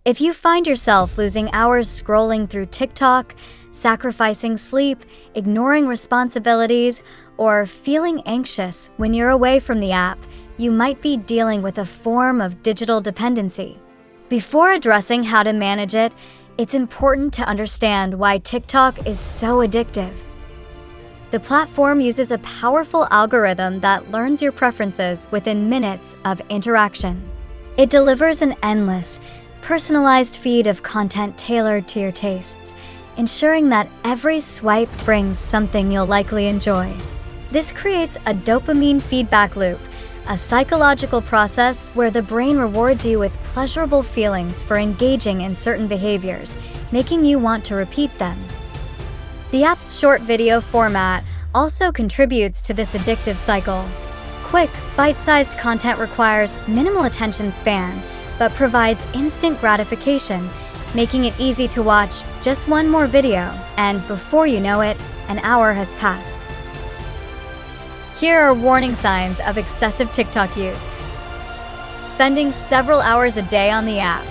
If you find yourself losing hours scrolling through TikTok, sacrificing sleep, ignoring responsibilities, or feeling anxious when you're away from the app, you might be dealing with a form of digital dependency. Before addressing how to manage it, it's important to understand why TikTok is so addictive. The platform uses a powerful algorithm that learns your preferences within minutes of interaction. It delivers an endless, personalized feed of content tailored to your tastes, ensuring that every swipe brings something you'll likely enjoy. This creates a dopamine feedback loop, a psychological process where the brain rewards you with pleasurable feelings for engaging in certain behaviors, making you want to repeat them. The app's short video format also contributes to this addictive cycle. Quick, bite-sized content requires minimal attention span, but provides instant gratification, making it easy to watch just one more video, and before you know it, an hour has passed. Here are warning signs of excessive TikTok use. Spending several hours a day on the app.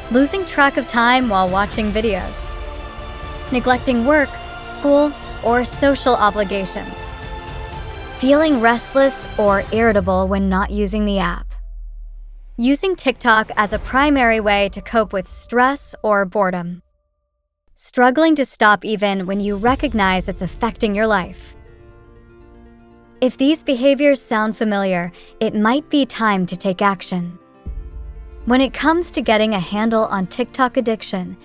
Losing track of time while watching videos. Neglecting work, school, or social obligations. Feeling restless or irritable when not using the app. Using TikTok as a primary way to cope with stress or boredom. Struggling to stop even when you recognize it's affecting your life. If these behaviors sound familiar, it might be time to take action. When it comes to getting a handle on TikTok addiction,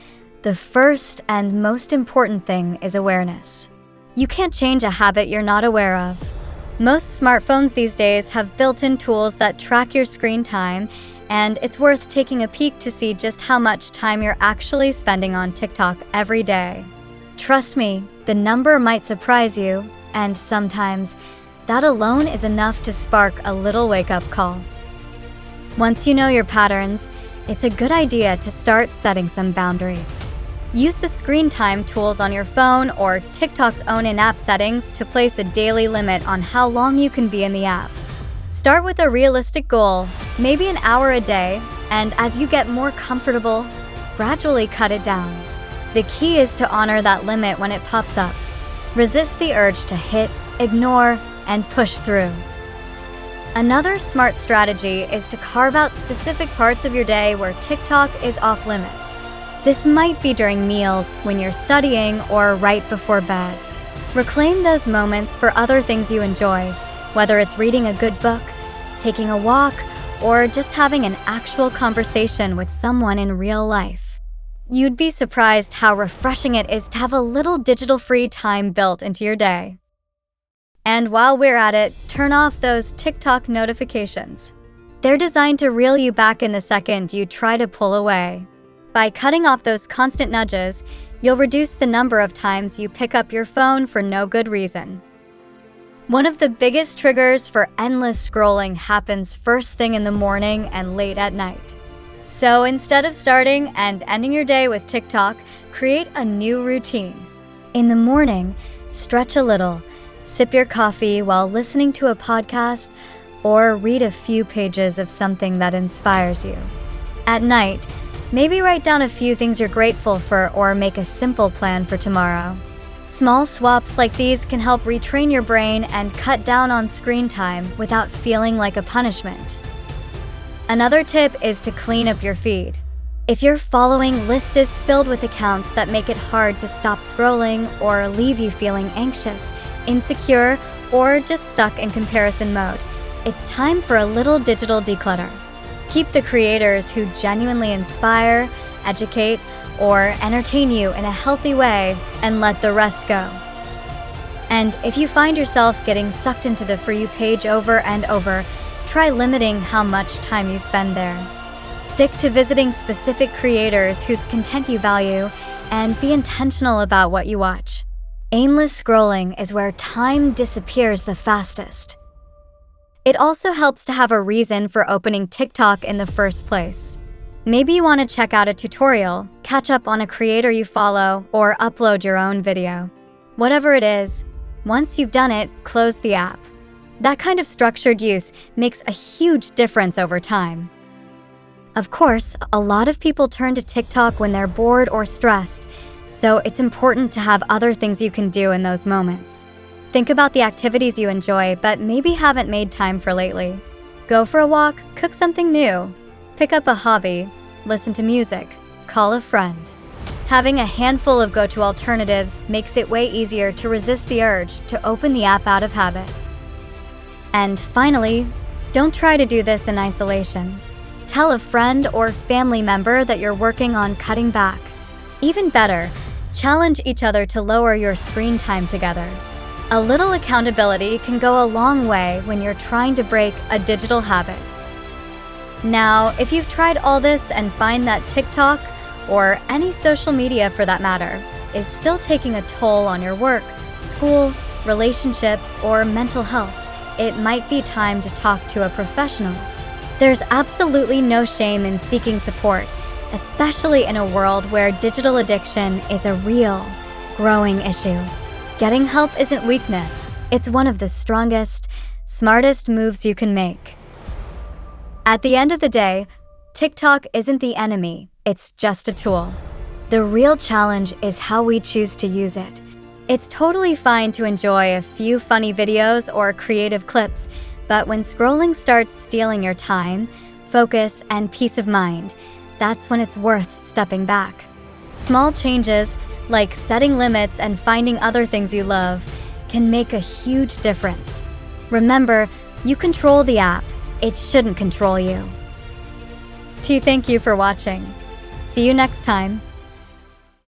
the first and most important thing is awareness. You can't change a habit you're not aware of. Most smartphones these days have built-in tools that track your screen time, and it's worth taking a peek to see just how much time you're actually spending on TikTok every day. Trust me, the number might surprise you, and sometimes that alone is enough to spark a little wake-up call. Once you know your patterns, it's a good idea to start setting some boundaries. Use the screen time tools on your phone or TikTok's own in-app settings to place a daily limit on how long you can be in the app. Start with a realistic goal, maybe an hour a day, and as you get more comfortable, gradually cut it down. The key is to honor that limit when it pops up. Resist the urge to hit, ignore, and push through. Another smart strategy is to carve out specific parts of your day where TikTok is off limits. This might be during meals, when you're studying, or right before bed. Reclaim those moments for other things you enjoy, whether it's reading a good book, taking a walk, or just having an actual conversation with someone in real life. You'd be surprised how refreshing it is to have a little digital free time built into your day. And while we're at it, turn off those TikTok notifications. They're designed to reel you back in the second you try to pull away. By cutting off those constant nudges, you'll reduce the number of times you pick up your phone for no good reason. One of the biggest triggers for endless scrolling happens first thing in the morning and late at night. So instead of starting and ending your day with TikTok, create a new routine. In the morning, stretch a little. Sip your coffee while listening to a podcast, or read a few pages of something that inspires you. At night, maybe write down a few things you're grateful for or make a simple plan for tomorrow. Small swaps like these can help retrain your brain and cut down on screen time without feeling like a punishment. Another tip is to clean up your feed. If your following list is filled with accounts that make it hard to stop scrolling or leave you feeling anxious, insecure, or just stuck in comparison mode, it's time for a little digital declutter. Keep the creators who genuinely inspire, educate, or entertain you in a healthy way, and let the rest go. And if you find yourself getting sucked into the For You page over and over, try limiting how much time you spend there. Stick to visiting specific creators whose content you value, and be intentional about what you watch. Aimless scrolling is where time disappears the fastest. It also helps to have a reason for opening TikTok in the first place. Maybe you want to check out a tutorial, catch up on a creator you follow, or upload your own video. Whatever it is, once you've done it, close the app. That kind of structured use makes a huge difference over time. Of course, a lot of people turn to TikTok when they're bored or stressed, so it's important to have other things you can do in those moments. Think about the activities you enjoy but maybe haven't made time for lately. Go for a walk, cook something new, pick up a hobby, listen to music, call a friend. Having a handful of go-to alternatives makes it way easier to resist the urge to open the app out of habit. And finally, don't try to do this in isolation. Tell a friend or family member that you're working on cutting back. Even better, challenge each other to lower your screen time together. A little accountability can go a long way when you're trying to break a digital habit. Now, if you've tried all this and find that TikTok, or any social media for that matter, is still taking a toll on your work, school, relationships, or mental health, it might be time to talk to a professional. There's absolutely no shame in seeking support, especially in a world where digital addiction is a real, growing issue. Getting help isn't weakness, it's one of the strongest, smartest moves you can make. At the end of the day, TikTok isn't the enemy, it's just a tool. The real challenge is how we choose to use it. It's totally fine to enjoy a few funny videos or creative clips, but when scrolling starts stealing your time, focus, and peace of mind, that's when it's worth stepping back. Small changes, like setting limits and finding other things you love, can make a huge difference. Remember, you control the app, it shouldn't control you. Thank you for watching. See you next time.